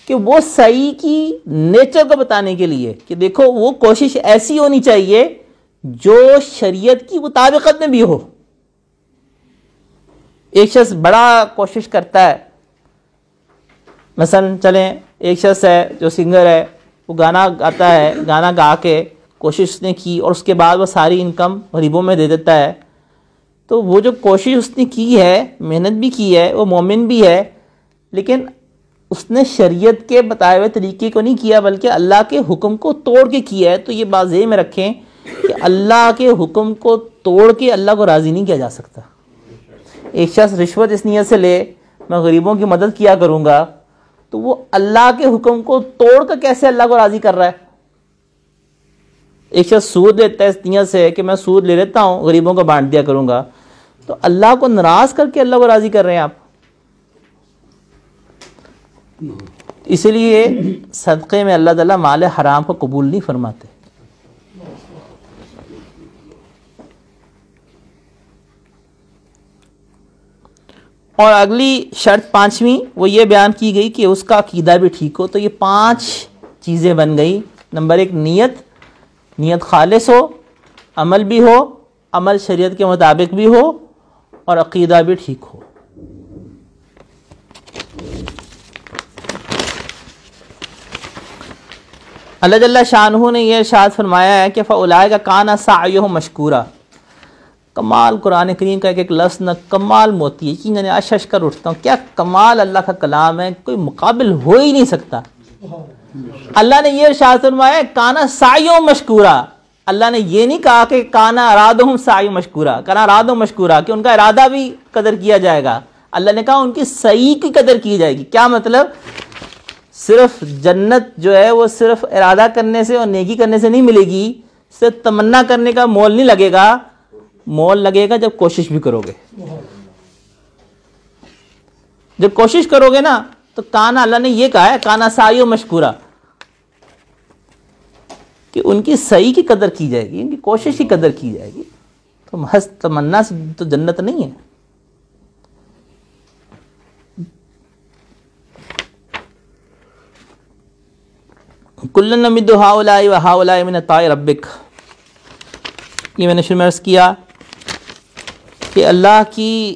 کہ وہ سعی کی نیچر کو بتانے کے لیے کہ دیکھو وہ کوشش ایسی ہونی چاہیے جو شریعت کی مطابقت میں بھی ہو۔ ایک شخص بڑا کوشش کرتا ہے، مثلا چلیں ایک شخص ہے جو سنگر ہے، وہ گانا گاتا ہے، گانا گا کے کوشش اس نے کی اور اس کے بعد وہ ساری انکم غریبوں میں دے دیتا ہے، تو وہ جو کوشش اس نے کی ہے، محنت بھی کی ہے، وہ مومن بھی ہے، لیکن اس نے شریعت کے بتائے ہوئے طریقے کو نہیں کیا بلکہ اللہ کے حکم کو توڑ کے کیا ہے۔ تو یہ بات ذہن میں رکھیں کہ اللہ کے حکم کو توڑ کے اللہ کو راضی نہیں کیا جا سکتا۔ ایک شخص رشوت اس نیت سے لے میں غریبوں کی مدد کیا کروں گا، تو وہ اللہ کے حکم کو توڑ کر کیسے اللہ کو راضی کر رہا ہے؟ ایک شخص سود لیتا ہے اس نیت سے کہ میں سود لے لیتا ہوں، غریبوں کو بانٹ دیا کروں گا، تو اللہ کو ناراض کر کے اللہ کو راضی کر رہے ہیں آپ۔ اسی لیے صدقے میں اللہ تعالیٰ مال حرام کو قبول نہیں فرماتے۔ اور اگلی شرط 5ویں وہ یہ بیان کی گئی کہ اس کا عقیدہ بھی ٹھیک ہو۔ تو یہ 5 چیزیں بن گئی۔ نمبر 1، نیت خالص ہو، عمل بھی ہو، عمل شریعت کے مطابق بھی ہو، اور عقیدہ بھی ٹھیک ہو۔ اللہ جل شانہ نے یہ ارشاد فرمایا ہے کہ فَأُولَٰئِکَ کَانَ سَعْیُہُم مَشْکُورًا۔ کمال قرآن کریم کا ایک لفظ نہ کمال موتی ہے، یقیناً اشش کر اٹھتا ہوں، کیا کمال اللہ کا کلام ہے، کوئی مقابل ہو ہی نہیں سکتا۔ اللہ نے یہ ارشاد فرمایا کانا سعیہم مشکورا، اللہ نے یہ نہیں کہا کہ کانا ارادہم سعی مشکورا، کانا ارادہم مشکورا کہ ان کا ارادہ بھی قدر کیا جائے گا، اللہ نے کہا ان کی سعی کی قدر کی جائے گی۔ کیا مطلب؟ صرف جنت جو ہے وہ صرف ارادہ کرنے سے اور نیکی کرنے سے نہیں ملے گی، صرف تمنا کرنے کا مول نہیں لگے گا، مول لگے گا جب کوشش بھی کرو گے۔ جب کوشش کرو گے نا تو کانا، اللہ نے یہ کہا ہے کانا سعیہم مشکورا، کہ ان کی سعی کی قدر کی جائے گی، ان کی کوشش کی قدر کی جائے گی۔ تو محض تمنا سے تو جنت نہیں ہے۔ کلن نمد ہؤلاء وہؤلاء من عطاء ربک، یہ میں نے شروع میں عرض کیا کہ اللہ کی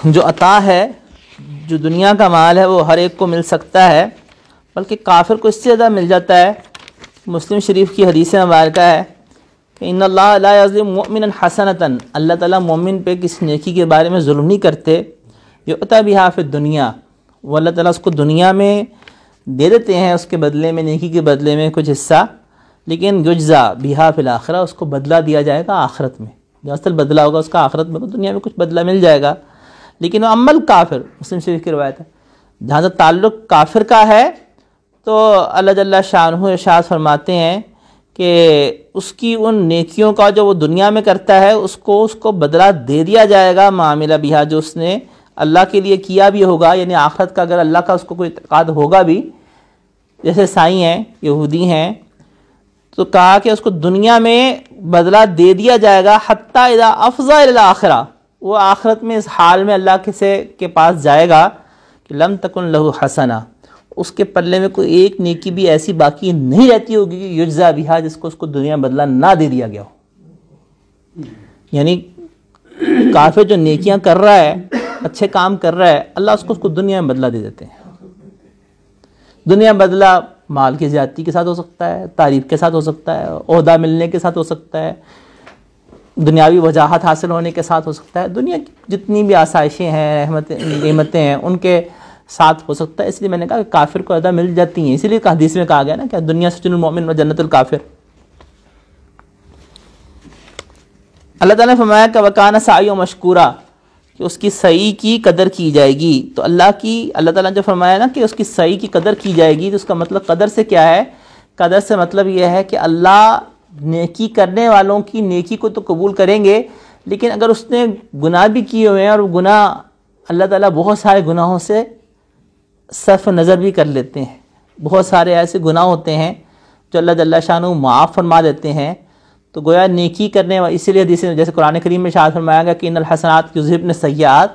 جو عطا ہے، جو دنیا کا مال ہے وہ ہر ایک کو مل سکتا ہے، بلکہ کافر کو اس سے زیادہ مل جاتا ہے۔ مسلم شریف کی حدیث مبارکہ ہے کہ ان اللہ لا یظلم مؤمنا حسنۃ، اللہ تعالیٰ مومن پہ کسی نیکی کے بارے میں ظلم نہیں کرتے، یؤتی بہا فی الدنیا، وہ اللہ تعالیٰ اس کو دنیا میں دے دیتے ہیں اس کے بدلے میں، نیکی کے بدلے میں کچھ حصہ، لیکن یجزا بہا فی الآخرہ، اس کو بدلہ دیا جائے گا آخرت میں، جو اصل بدلہ ہوگا اس کا آخرت میں، دنیا میں کچھ بدلہ مل جائے گا۔ لیکن وہ عمل کافر، مسلم شریف کی روایت ہے، جہاں تک تعلق کافر کا ہے تو اللہ جل شانہ ارشاد فرماتے ہیں کہ اس کی ان نیکیوں کا جو وہ دنیا میں کرتا ہے اس کو بدلہ دے دیا جائے گا، معاملہ بہا، جو اس نے اللہ کے لیے کیا بھی ہوگا، یعنی آخرت کا اگر اللہ کا اس کو کوئی اعتقاد ہوگا بھی، جیسے عیسائی ہیں، یہودی ہیں، تو کہا کہ اس کو دنیا میں بدلہ دے دیا جائے گا، حتی اذا افضى الى الاخرہ، وہ آخرت میں اس حال میں اللہ کے پاس جائے گا کہ لم تکن لہ حسنہ، اس کے پلے میں کوئی ایک نیکی بھی ایسی باقی نہیں رہتی ہوگی کہ یجزا بہا، جس کو اس کو دنیا میں بدلہ نہ دے دیا گیا ہو۔ یعنی کافر جو نیکیاں کر رہا ہے، اچھے کام کر رہا ہے، اللہ اس کو دنیا میں بدلہ دے دیتے ہیں۔ دنیا میں بدلہ مال کی زیادتی کے ساتھ ہو سکتا ہے، تعریف کے ساتھ ہو سکتا ہے، عہدہ ملنے کے ساتھ ہو سکتا ہے، دنیاوی وجاہت حاصل ہونے کے ساتھ ہو سکتا ہے، دنیا کی جتنی بھی آسائشیں ہیں، نعمتیں ہیں، ان کے ساتھ ہو سکتا ہے۔ اس لیے میں نے کہا کہ کافر کو عہدہ مل جاتی ہیں، اسی لیے حدیث میں کہا گیا نا کہ دنیا سجن المؤمن و جنت الکافر۔ اللہ تعالیٰ نے فرمایا کہ وکان سعی و مشکورا، کہ اس کی سعی کی قدر کی جائے گی۔ تو اللہ تعالیٰ نے جو فرمایا نا کہ اس کی سعی کی قدر کی جائے گی، تو اس کا مطلب قدر سے کیا ہے؟ قدر سے مطلب یہ ہے کہ اللہ نیکی کرنے والوں کی نیکی کو تو قبول کریں گے، لیکن اگر اس نے گناہ بھی کیے ہوئے ہیں اور گناہ اللہ تعالیٰ بہت سارے گناہوں سے صرف نظر بھی کر لیتے ہیں، بہت سارے ایسے گناہ ہوتے ہیں جو اللہ جل شانہ معاف فرما دیتے ہیں، تو گویا نیکی کرنے والی، اسی لیے حدیث میں جیسے قرآن کریم میں ارشاد فرمایا گیا کہ ان الحسنات یذہبن السیئات،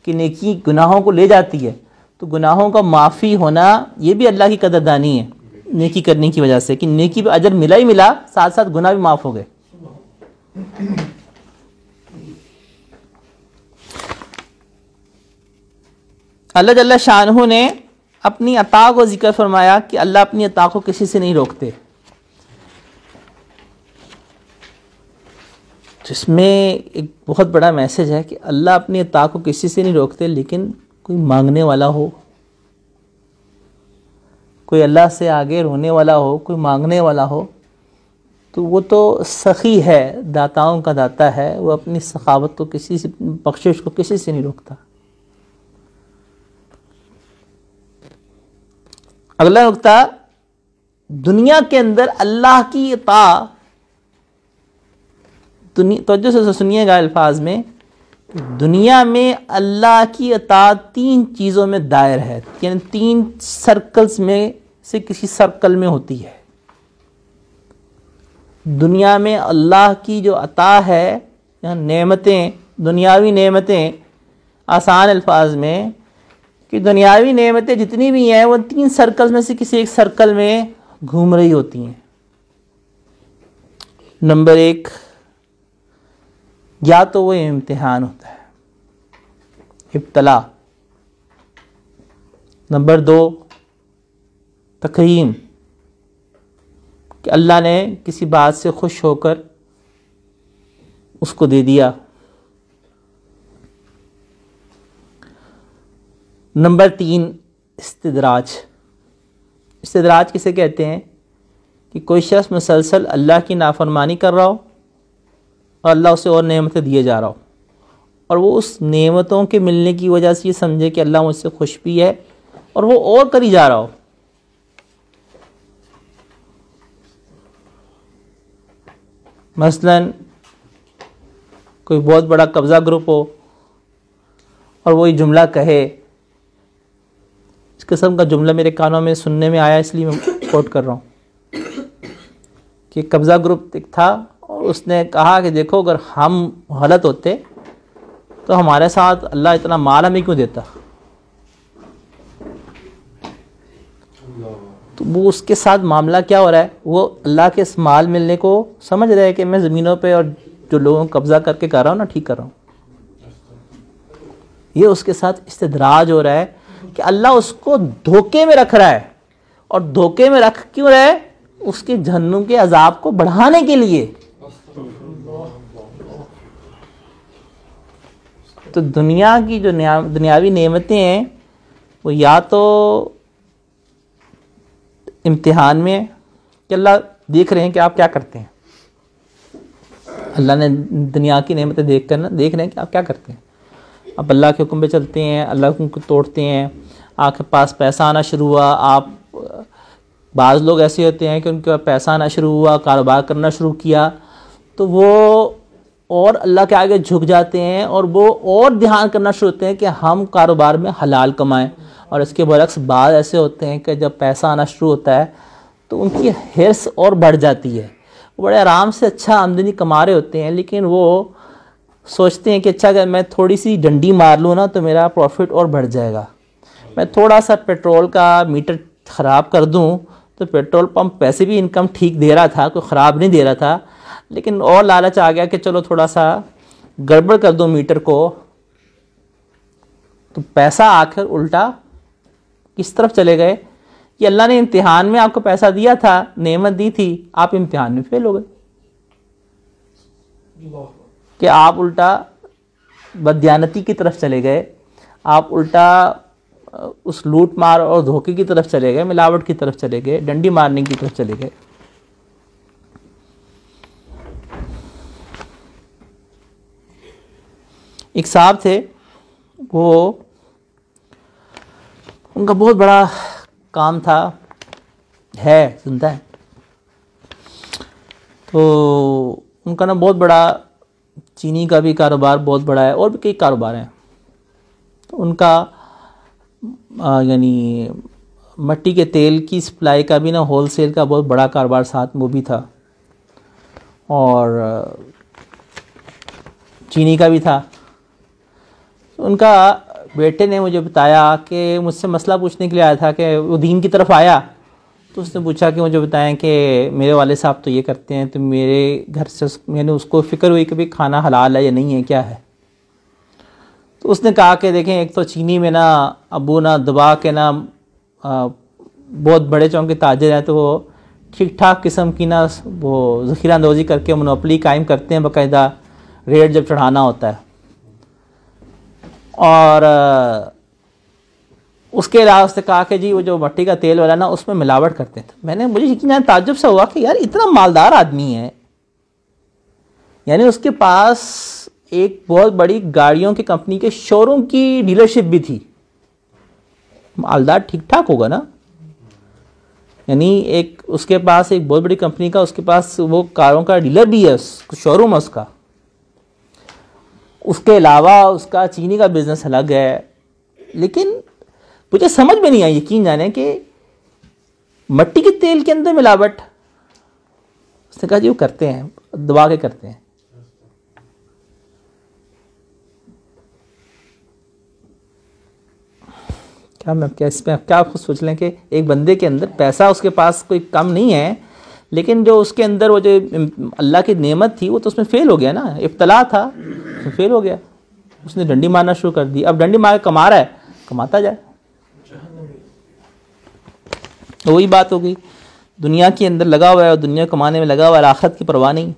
کہ نیکی گناہوں کو لے جاتی ہے، تو گناہوں کا معافی ہونا یہ بھی اللہ کی قدردانی ہے نیکی کرنے کی وجہ سے، کہ نیکی پہ اجر ملا ہی ملا، ساتھ ساتھ گناہ بھی معاف ہو گئے۔ اللہ جل شانہ نے اپنی عطا کو ذکر فرمایا کہ اللہ اپنی عطا کو کسی سے نہیں روکتے، جس میں ایک بہت بڑا میسج ہے کہ اللہ اپنی عطا کو کسی سے نہیں روکتے، لیکن کوئی مانگنے والا ہو، کوئی اللہ سے آگے رونے والا ہو، کوئی مانگنے والا ہو، تو وہ تو سخی ہے، داتاؤں کا داتا ہے، وہ اپنی سخاوت کو کسی سے، بخشش کو کسی سے نہیں روکتا۔ اگلا نقطہ، دنیا کے اندر اللہ کی اطاعت، توجہ سے سنیے گا الفاظ میں، دنیا میں اللہ کی اطاعت 3 چیزوں میں دائر ہے، یعنی 3 سرکلز میں سے کسی سرکل میں ہوتی ہے۔ دنیا میں اللہ کی جو عطا ہے، نعمتیں، دنیاوی نعمتیں، آسان الفاظ میں کہ دنیاوی نعمتیں جتنی بھی ہیں وہ 3 سرکلز میں سے کسی ایک سرکل میں گھوم رہی ہوتی ہیں۔ نمبر 1، یا تو وہ امتحان ہوتا ہے، ابتلا۔ نمبر 2، تکریم، کہ اللہ نے کسی بات سے خوش ہو کر اس کو دے دیا۔ نمبر 3، استدراج۔ استدراج کسے کہتے ہیں؟ کہ کوئی شخص مسلسل اللہ کی نافرمانی کر رہا ہو اور اللہ اسے اور نعمتیں دیے جا رہا ہو، اور وہ اس نعمتوں کے ملنے کی وجہ سے یہ سمجھے کہ اللہ مجھ سے خوش بھی ہے، اور وہ اور کری جا رہا ہو۔ مثلا کوئی بہت بڑا قبضہ گروپ ہو اور وہی جملہ کہے، اس قسم کا جملہ میرے کانوں میں سننے میں آیا، اس لیے میں کوٹ کر رہا ہوں کہ قبضہ گروپ ایک تھا اور اس نے کہا کہ دیکھو اگر ہم غلط ہوتے تو ہمارے ساتھ اللہ اتنا مال ہمیں کیوں دیتا۔ تو وہ اس کے ساتھ معاملہ کیا ہو رہا ہے، وہ اللہ کے اس مال ملنے کو سمجھ رہے کہ میں زمینوں پہ اور جو لوگوں کو قبضہ کر کے کر رہا ہوں نا، ٹھیک کر رہا ہوں۔ یہ اس کے ساتھ استدراج ہو رہا ہے کہ اللہ اس کو دھوکے میں رکھ رہا ہے، اور دھوکے میں رکھ کیوں رہا ہے؟ اس کے جہنم کے عذاب کو بڑھانے کے لیے۔ تو دنیا کی جو دنیاوی نعمتیں ہیں وہ یا تو امتحان میں کہ اللہ دیکھ رہے ہیں کہ آپ کیا کرتے ہیں، اللہ نے دنیا کی نعمتیں دیکھ رہے ہیں کہ آپ کیا کرتے ہیں، آپ اللہ کے حکم پہ چلتے ہیں، اللہ کے حکم کو توڑتے ہیں، آپ کے پاس پیسہ آنا شروع ہوا. آپ بعض لوگ ایسے ہوتے ہیں کہ ان کے پاس پیسہ آنا شروع ہوا, کاروبار کرنا شروع کیا, تو وہ اور اللہ کے آگے جھک جاتے ہیں اور وہ اور دھیان کرنا شروع ہوتے ہیں کہ ہم کاروبار میں حلال کمائیں. اور اس کے برعکس بعض ایسے ہوتے ہیں کہ جب پیسہ آنا شروع ہوتا ہے تو ان کی حرص اور بڑھ جاتی ہے. وہ بڑے آرام سے اچھا آمدنی کما رہے ہوتے ہیں, لیکن وہ سوچتے ہیں کہ اچھا اگر میں تھوڑی سی ڈنڈی مار لوں نا تو میرا پروفٹ اور بڑھ جائے گا. میں تھوڑا سا پیٹرول کا میٹر خراب کر دوں تو پیٹرول پمپ ویسے بھی انکم ٹھیک دے رہا تھا, کوئی خراب نہیں دے رہا تھا, لیکن اور لالچ آ گیا کہ چلو تھوڑا سا گڑبڑ کر دو میٹر کو, تو پیسہ آ کر الٹا کس طرف چلے گئے. یہ اللہ نے امتحان میں آپ کو پیسہ دیا تھا, نعمت دی تھی, آپ امتحان میں فیل ہو گئے کہ آپ الٹا بددیانتی کی طرف چلے گئے, آپ الٹا اس لوٹ مار اور دھوکے کی طرف چلے گئے, ملاوٹ کی طرف چلے گئے, ڈنڈی مارنے کی طرف چلے گئے. ایک صاحب تھے, وہ ان کا بہت بڑا کام تھا, ہے زندہ ہے, تو ان کا نا بہت بڑا چینی کا بھی کاروبار بہت بڑا ہے, اور بھی کئی کاروبار ہیں. تو ان کا یعنی مٹی کے تیل کی سپلائی کا بھی نا ہول سیل کا بہت بڑا کاروبار ساتھ وہ بھی تھا, اور چینی کا بھی تھا. ان کا بیٹے نے مجھے بتایا کہ مجھ سے مسئلہ پوچھنے کے لیے آیا تھا کہ وہ دین کی طرف آیا, تو اس نے پوچھا کہ مجھے بتائیں کہ میرے والد صاحب تو یہ کرتے ہیں, تو میرے گھر سے میں نے اس کو فکر ہوئی کہ بھئی کھانا حلال ہے یا نہیں ہے, کیا ہے. تو اس نے کہا کہ دیکھیں ایک تو چینی میں نا ابو نا دبا کے نا بہت بڑے چونکہ تاجر ہیں, تو وہ ٹھیک ٹھاک قسم کی نا وہ ذخیرہ اندوزی کر کے منوپلی قائم کرتے ہیں باقاعدہ ریٹ جب چڑھانا ہوتا ہے. اور اس کے علاوہ اس نے کہا کہ جی وہ جو مٹی کا تیل والا نا اس میں ملاوٹ کرتے تھے. مجھے یقیناً تعجب سے ہوا کہ یار اتنا مالدار آدمی ہے, یعنی اس کے پاس ایک بہت بڑی گاڑیوں کی کمپنی کے شو روم کی ڈیلرشپ بھی تھی. مالدار ٹھیک ٹھاک ہوگا نا, یعنی ایک اس کے پاس ایک بہت بڑی کمپنی کا, اس کے پاس وہ کاروں کا ڈیلر بھی ہے, شو روم ہے اس کا. اس کے علاوہ اس کا چینی کا بزنس الگ ہے. لیکن مجھے سمجھ میں نہیں آئی, یقین جانے کہ مٹی کے تیل کے اندر ملاوٹ. اس نے کہا جی وہ کرتے ہیں, دبا کے کرتے ہیں. اس میں کیا آپ خود سوچ لیں کہ ایک بندے کے اندر پیسہ اس کے پاس کوئی کم نہیں ہے, لیکن جو اس کے اندر وہ جو اللہ کی نعمت تھی وہ تو اس میں فیل ہو گیا نا, ابتلا تھا, اس میں فیل ہو گیا. اس نے ڈنڈی مارنا شروع کر دی. اب ڈنڈی مار کے کما رہا ہے, کماتا جائے. تو وہی بات ہو گئی, دنیا کے اندر لگا ہوا ہے اور دنیا کمانے میں لگا ہوا ہے, آخرت کی پرواہ نہیں.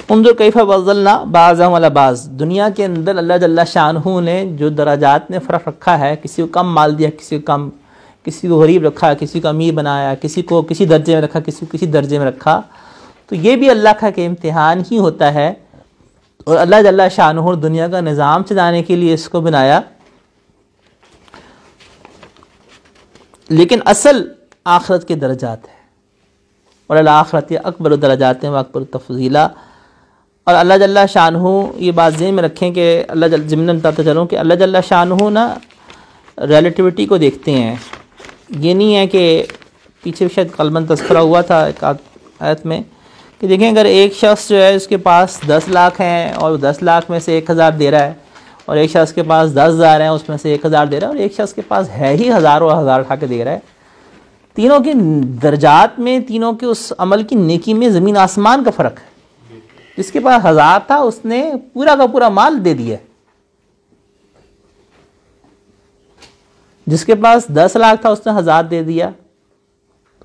انظر کیف فضلنا بعضهم علی بعض. دنیا کے اندر اللہ جل شانہ نے جو درجات میں فرق رکھا ہے, کسی کو کم مال دیا, کسی کو کم, کسی کو غریب رکھا, کسی کو امیر بنایا, کسی کو کسی درجے میں رکھا, کسی کو کسی درجے میں رکھا, تو یہ بھی اللہ کا کہ امتحان ہی ہوتا ہے. اور اللہ جل شانہ دنیا کا نظام چلانے کے لیے اس کو بنایا, لیکن اصل آخرت کے درجات ہے. اور الآخرت اکبر درجات و اکبر تفضیلا. اور اللہ جل شانہ یہ بات ذہن میں رکھیں کہ اللہ جل ضمن بتاتا چلوں کہ اللہ جل شانہ نا ریلیٹیوٹی کو دیکھتے ہیں. یہ نہیں ہے کہ پیچھے شاید قلباً تذکرہ ہوا تھا ایک آیت میں کہ دیکھیں اگر ایک شخص جو ہے اس کے پاس 10 لاکھ ہیں اور 10 لاکھ میں سے 1000 دے رہا ہے, اور ایک شخص کے پاس 10,000 ہیں اس میں سے 1000 دے رہا ہے, اور ایک شخص کے پاس ہے ہی 1000 اور 1000 اٹھا کے دے رہا ہے, تینوں کے درجات میں, تینوں کے اس عمل کی نیکی میں زمین آسمان کا فرق ہے. جس کے پاس 1000 تھا اس نے پورا کا پورا مال دے دیا, جس کے پاس 10 لاکھ تھا اس نے 1000 دے دیا.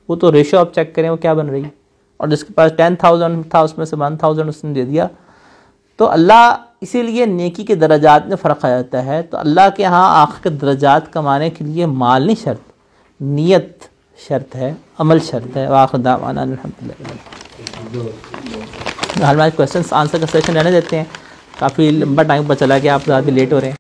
وہ تو ریشو آپ چیک کریں وہ کیا بن رہی ہے. اور جس کے پاس 10,000 تھا اس میں سے 1,000 اس نے دے دیا. تو اللہ اسی لیے نیکی کے درجات میں فرق آ جاتا ہے. تو اللہ کے ہاں آخر کے درجات کمانے کے لیے مال نہیں شرط, نیت شرط ہے, عمل شرط ہے. وآخر دعوانا الحمدللہ. ہمارے کویشچنس آنسر کا سیشن رہنے دیتے ہیں. کافی لمبا ٹائم پر چلا گیا, آپ زیادہ لیٹ ہو رہے ہیں.